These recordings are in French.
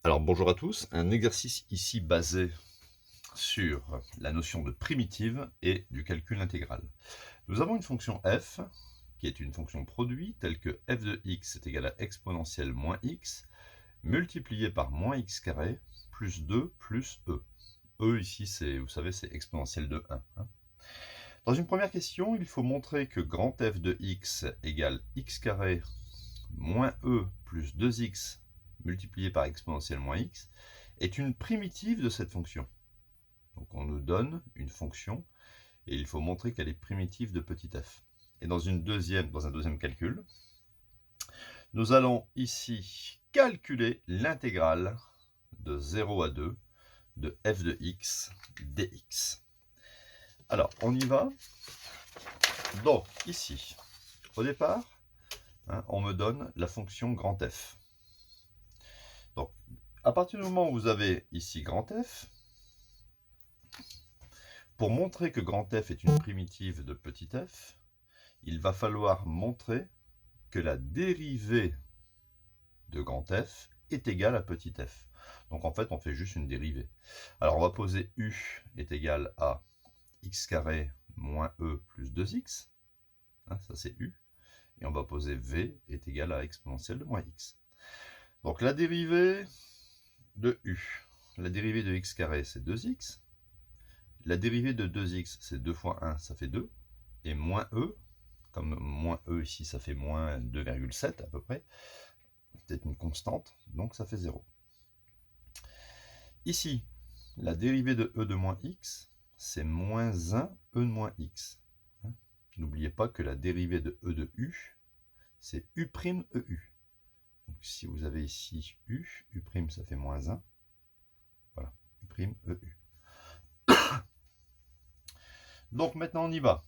Alors bonjour à tous, un exercice ici basé sur la notion de primitive et du calcul intégral. Nous avons une fonction f qui est une fonction produit telle que f de x est égal à exponentielle moins x multiplié par moins x carré plus 2 plus e. E ici, c'est, vous savez, c'est exponentielle de 1. Dans une première question, il faut montrer que grand F de x égale x carré moins e plus 2x multiplié par exponentielle moins x est une primitive de cette fonction. Donc on nous donne une fonction et il faut montrer qu'elle est primitive de petit f. Et dans un deuxième calcul, nous allons ici calculer l'intégrale de 0 à 2 de f de x dx. Alors on y va. Donc ici, au départ, on me donne la fonction grand F. Donc à partir du moment où vous avez ici grand F, pour montrer que grand F est une primitive de petit f, il va falloir montrer que la dérivée de grand F est égale à petit f. Donc en fait, on fait juste une dérivée. Alors on va poser u est égal à x carré moins e plus 2x. Ça c'est u. Et on va poser v est égal à exponentielle de moins x. Donc la dérivée de u, la dérivée de x carré, c'est 2x. La dérivée de 2x, c'est 2 fois 1, ça fait 2. Et moins e, comme moins e ici, ça fait moins 2,7 à peu près. C'est une constante, donc ça fait 0. Ici, la dérivée de e de moins x, c'est moins 1 e de moins x. N'oubliez pas que la dérivée de e de u, c'est u', eu. Donc si vous avez ici u, u' ça fait moins 1. Voilà, u', eu. Donc maintenant on y va.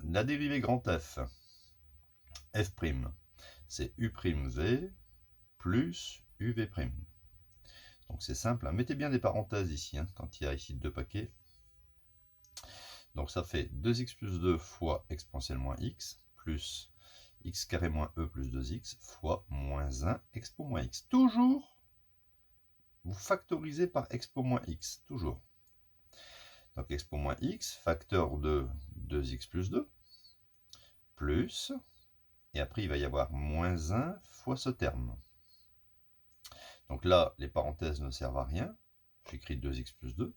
La dérivée grand F, f', c'est u'v plus uv'. Donc c'est simple, mettez bien des parenthèses ici, quand il y a ici deux paquets. Donc ça fait 2x plus 2 fois exponentielle moins x, plus x carré moins e plus 2x, fois moins 1 expo moins x. Toujours, vous factorisez par expo moins x, toujours. Donc expo moins x, facteur de 2x plus 2, plus, et après il va y avoir moins 1 fois ce terme. Donc là, les parenthèses ne servent à rien. J'écris 2x plus 2.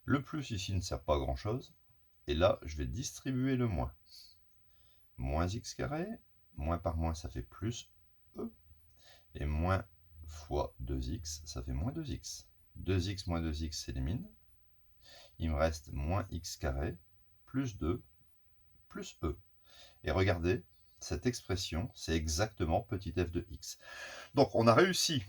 Le plus ici ne sert pas à grand chose. Et là, je vais distribuer le moins. Moins x carré, moins par moins, ça fait plus e. Et moins fois 2x, ça fait moins 2x. 2x moins 2x s'élimine. Il me reste moins x carré, plus 2, plus e. Et regardez, cette expression, c'est exactement petit f de x. Donc, on a réussi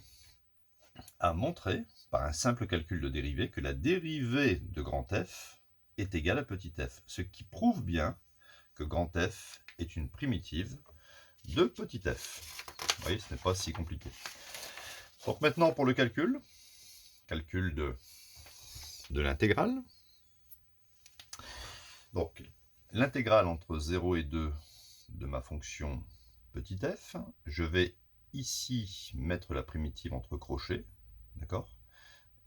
à montrer, par un simple calcul de dérivée, que la dérivée de grand F est égale à petit f. Ce qui prouve bien que grand F est une primitive de petit f. Vous voyez, ce n'est pas si compliqué. Donc maintenant, pour le calcul de l'intégrale. Donc, l'intégrale entre 0 et 2 de ma fonction petit f, je vais ici mettre la primitive entre crochets, d'accord?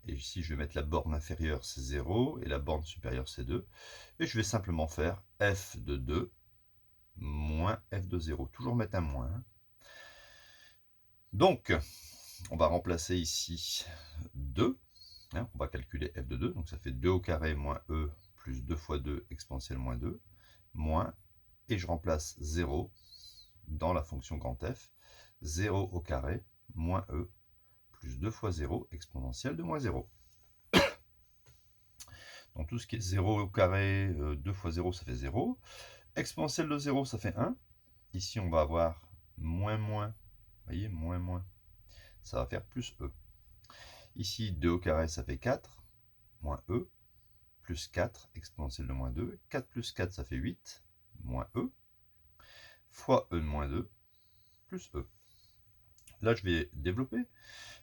Et ici, je vais mettre la borne inférieure, c'est 0, et la borne supérieure, c'est 2. Et je vais simplement faire f de 2 moins f de 0. Toujours mettre un moins. Donc, on va remplacer ici 2. On va calculer f de 2. Donc, ça fait 2 au carré moins e plus 2 fois 2 exponentielle moins 2. Moins, et je remplace 0 dans la fonction grand f. 0 au carré moins e plus 2 fois 0 exponentielle de moins 0. Donc tout ce qui est 0 au carré, 2 fois 0, ça fait 0. Exponentielle de 0, ça fait 1. Ici, on va avoir moins moins. Vous voyez, moins moins. Ça va faire plus e. Ici, 2 au carré, ça fait 4. Moins e. Plus 4, exponentielle de moins 2. 4 plus 4, ça fait 8. Moins e. Fois e de moins 2. Plus e. Là, je vais développer.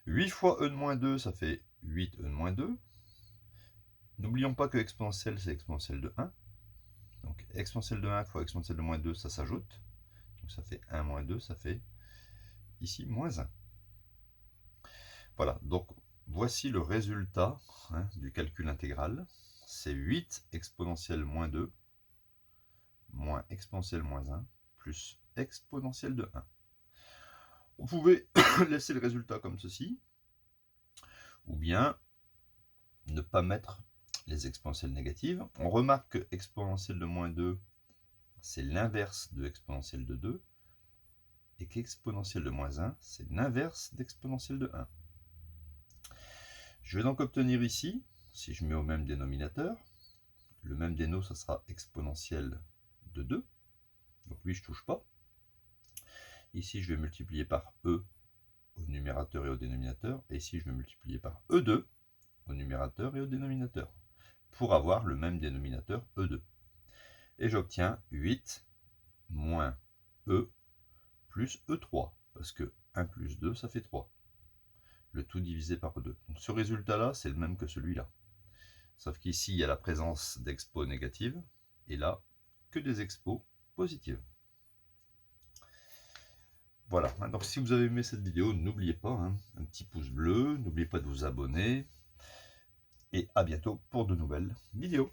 8 fois e de moins 2, ça fait 8 e de moins 2. N'oublions pas que exponentielle, c'est exponentielle de 1. Donc exponentielle de 1 fois exponentielle de moins 2, ça s'ajoute. Donc ça fait 1 moins 2, ça fait ici moins 1. Voilà, donc voici le résultat du calcul intégral. C'est 8 exponentielle moins 2 moins exponentielle moins 1 plus exponentielle de 1. Vous pouvez laisser le résultat comme ceci, ou bien ne pas mettre les exponentielles négatives. On remarque que exponentielle de moins 2, c'est l'inverse de exponentielle de 2, et qu'exponentielle de moins 1, c'est l'inverse d'exponentielle de 1. Je vais donc obtenir ici, si je mets au même dénominateur, le même déno, ça sera exponentielle de 2, donc lui je ne touche pas. Ici je vais multiplier par e au numérateur et au dénominateur, et ici je vais multiplier par e2 au numérateur et au dénominateur, pour avoir le même dénominateur e2. Et j'obtiens 8 moins e plus e3, parce que 1 plus 2, ça fait 3. Le tout divisé par 2. Donc ce résultat-là, c'est le même que celui-là. Sauf qu'ici, il y a la présence d'expos négatives, et là, que des expos positives. Voilà, donc si vous avez aimé cette vidéo, n'oubliez pas, un petit pouce bleu, n'oubliez pas de vous abonner, et à bientôt pour de nouvelles vidéos.